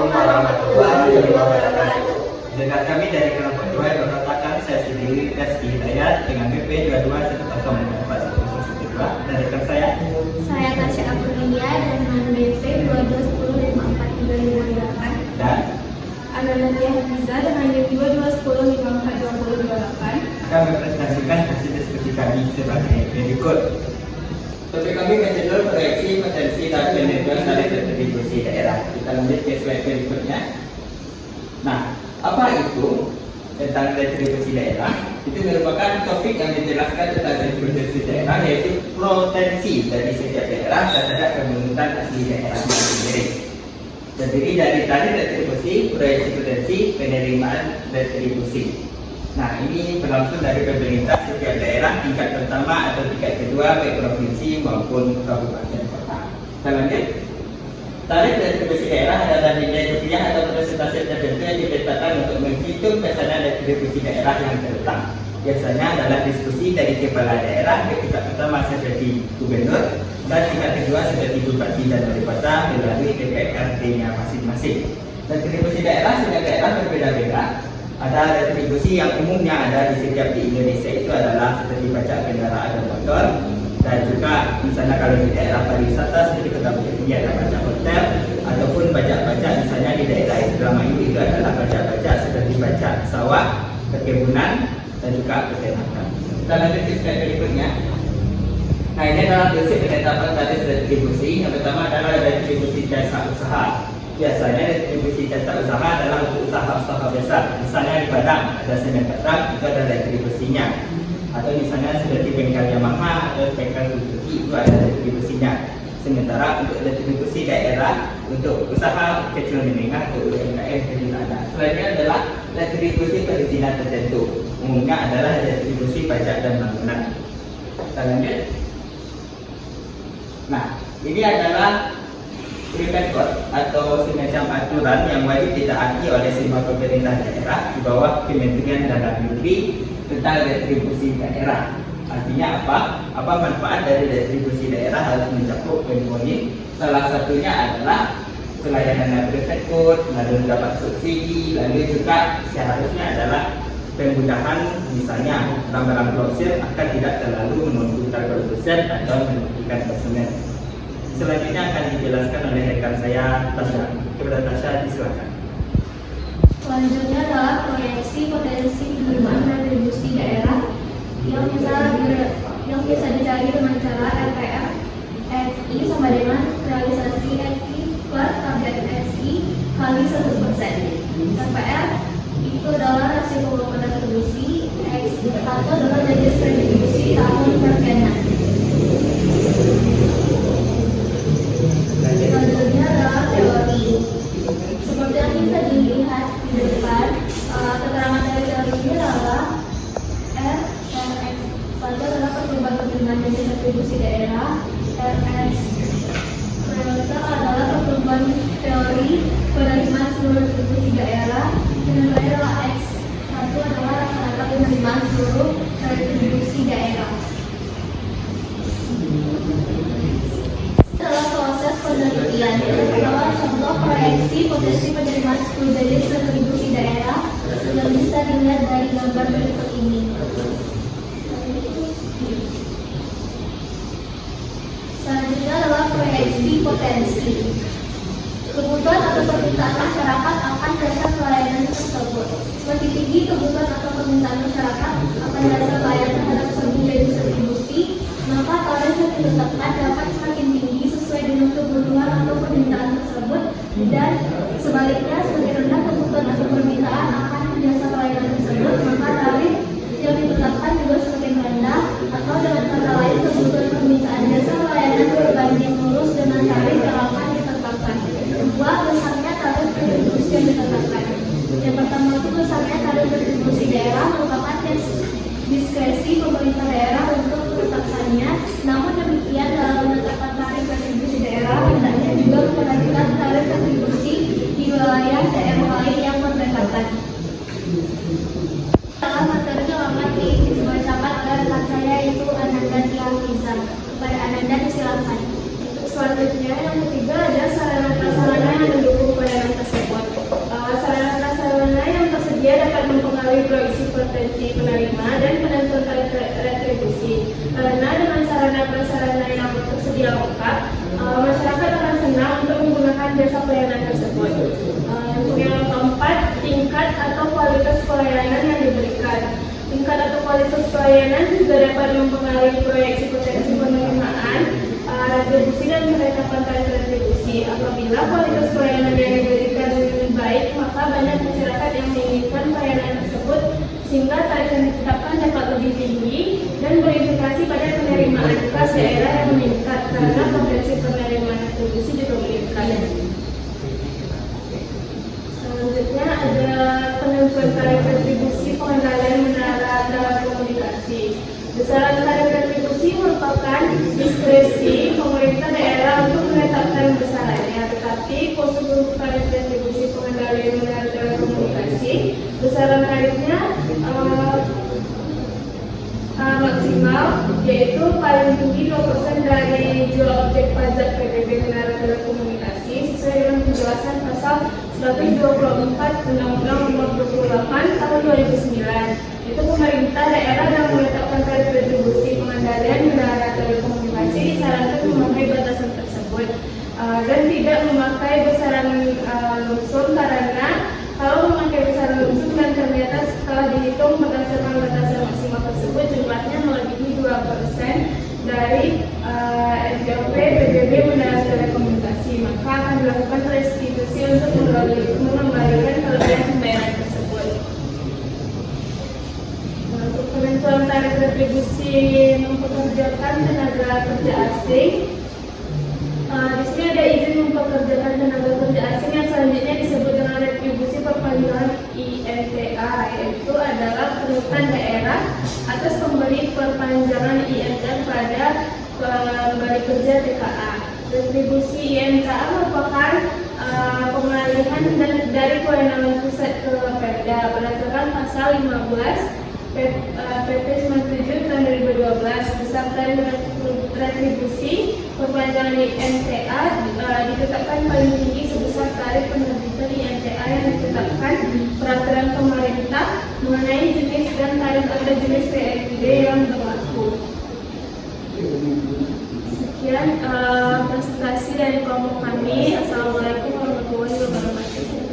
warahmatullahi wabarakatuh. Dengan kami dari kelompok 2 yang berkatakan saya sendiri Reski Hidayat dengan BP 2210441002 dan rekan saya Tasya Aprilia dengan BP 2210543558 dan Nadia Hafiza dengan BP 2210542028 akan mempresentasikan hasil diskusi kami sebagai berikut. Topik kami menjudul proyeksi potensi dan manajemen dari distribusi daerah. Kita lanjut ke slide berikutnya. Nah, apa itu tentang distribusi daerah? Itu merupakan topik yang menjelaskan tentang distribusi daerah, yaitu potensi dari setiap daerah terhadap pembentukan asli daerahnya sendiri. Terdiri dari tarif retribusi, proyeksi potensi, penerimaan retribusi. Nah, ini berlangsung dari pemerintah setiap daerah tingkat pertama atau tingkat kedua baik provinsi maupun kabupaten kota. Kita lanjut. Tarif retribusi daerah adalah nilai rupiah atau persentase tertentu yang ditetapkan untuk menghitung pesanan retribusi daerah yang terletak. Biasanya adalah diskusi dari kepala daerah baik tingkat pertama seperti gubernur dan tingkat kedua seperti bupati dan wali kota melalui DPRD-nya masing-masing. Retribusi daerah setiap daerah berbeda-beda. Ada retribusi yang umumnya ada di setiap di Indonesia itu adalah seperti pajak kendaraan dan motor, dan juga misalnya kalau di daerah pariwisata seperti Kota Bukit ada pajak hotel, ataupun pajak-pajak misalnya di daerah Indramayu itu adalah pajak-pajak seperti pajak sawah, perkebunan, dan juga peternakan. Kita lanjut ke slide berikutnya. Nah, ini adalah prinsip penetapan tarif retribusi. Yang pertama adalah retribusi jasa usaha. Biasanya retribusi jasa usaha adalah untuk usaha-usaha besar. Misalnya di Padang ada semen petrak, itu ada retribusinya. Atau misalnya seperti bengkel Yamaha atau bengkel Suzuki, itu ada retribusinya. Sementara untuk retribusi daerah untuk usaha kecil menengah atau UMKM tidak ada. Selanjutnya adalah retribusi perizinan tertentu. Umumnya adalah retribusi pajak dan bangunan. Kita lanjut. Nah, ini adalah private code atau semacam aturan yang wajib ditaati oleh semua pemerintah daerah di bawah Kementerian Dalam Negeri tentang retribusi daerah. Artinya apa? Apa manfaat dari retribusi daerah harus mencakup poin-poin. Salah satunya adalah pelayanan private code, lalu dapat subsidi, lalu juga seharusnya adalah penggunaan misalnya barang-barang grosir akan tidak terlalu menguntungkan produsen atau merugikan konsumen. Selanjutnya akan dijelaskan oleh rekan saya Tasya. Kepada Tasya, disilakan. Selanjutnya adalah proyeksi potensi penerimaan retribusi daerah yang bisa dicari dengan cara RPR FI sama dengan realisasi FI per target SI kali 100%. RPR itu adalah rasio pengelolaan retribusi X atau adalah jenis retribusi tahun perkenan. Selanjutnya adalah teori. Seperti yang bisa dilihat di depan, keterangan dari teori ini adalah RRX saja adalah pertumbuhan penerimaan dari retribusi daerah. RS prioritas adalah pertumbuhan teori penerimaan seluruh retribusi daerah. Dan adalah X satu adalah rata-rata penerimaan seluruh retribusi daerah. Adalah proses penelitian. Adalah contoh proyeksi potensi penerimaan 10 jenis retribusi daerah yang bisa dilihat dari gambar berikut ini. Selanjutnya adalah proyeksi potensi. Kebutuhan atau permintaan masyarakat akan dasar pelayanan tersebut. Semakin tinggi kebutuhan atau permintaan masyarakat akan dasar pelayanan terhadap sebuah jenis retribusi, maka tarif yang ditetapkan dapat semakin tinggi sesuai dengan kebutuhan atau permintaan tersebut, dan sebaliknya semakin rendah kebutuhan atau permintaan akan jasa pelayanan tersebut, maka tarif yang ditetapkan juga semakin rendah, atau dengan kata lain kebutuhan permintaan jasa pelayanan berbanding lurus dengan tarif yang akan ditetapkan. Kedua, besarnya tarif retribusi yang ditetapkan. Yang pertama itu besarnya tarif retribusi daerah merupakan diskresi pemerintah daerah untuk menetapkannya. Namun demikian, dalam menetapkan tarif retribusi daerah hendaknya juga memperhatikan tarif retribusi di wilayah tersebut. Yang keempat, tingkat atau kualitas pelayanan yang diberikan. Tingkat atau kualitas pelayanan juga dapat mempengaruhi proyeksi potensi penerimaan, retribusi dan penetapan tarif retribusi. Apabila kualitas pelayanan yang diberikan lebih baik, maka banyak masyarakat yang menginginkan pelayanan tersebut, sehingga tarif yang ditetapkan dapat lebih tinggi dan berimplikasi pada penerimaan kas daerah yang meningkat karena potensi penerimaan retribusi juga meningkat. Selanjutnya ada penentuan tarif retribusi pengendalian menara telekomunikasi. Besaran tarif retribusi merupakan diskresi pemerintah daerah untuk menetapkan besarannya, tetapi khusus untuk tarif retribusi pengendalian menara telekomunikasi, besaran tarifnya maksimal, yaitu paling tinggi 2% dari jual objek pajak PBB menara telekomunikasi sesuai dengan penjelasan pasal 124 Undang-Undang Nomor 28 Tahun 2009. Itu pemerintah daerah yang menetapkan tarif retribusi pengendalian menara telekomunikasi disarankan memakai batasan tersebut dan tidak memakai besaran lumsum, karena kalau memakai besaran lumsum dan ternyata setelah dihitung berdasarkan batasan maksimal tersebut jumlahnya melebihi 2% dari NPWP PBB menara telekomunikasi, maka akan dilakukan restitusi untuk mengembalikan kelebihan pembayaran tersebut. Untuk penentuan tarif retribusi mempekerjakan tenaga kerja asing, di sini ada izin mempekerjakan tenaga kerja asing yang selanjutnya disebut dengan retribusi perpanjangan IMTA, yaitu adalah pungutan daerah atas pemberi perpanjangan IMTA pada kembali kerja TKA. Retribusi IMTA merupakan pengalihan dari kewenangan pusat ke Perda berdasarkan pasal 15 PP 97 tahun 2012. Besar tarif retribusi perpanjangan IMTA ditetapkan paling tinggi sebesar tarif penerbitan IMTA yang ditetapkan peraturan pemerintah mengenai jenis dan tarif pada jenis PNBP yang berlaku. Sekian presentasi dari kelompok kami. Assalamualaikum warahmatullahi wabarakatuh.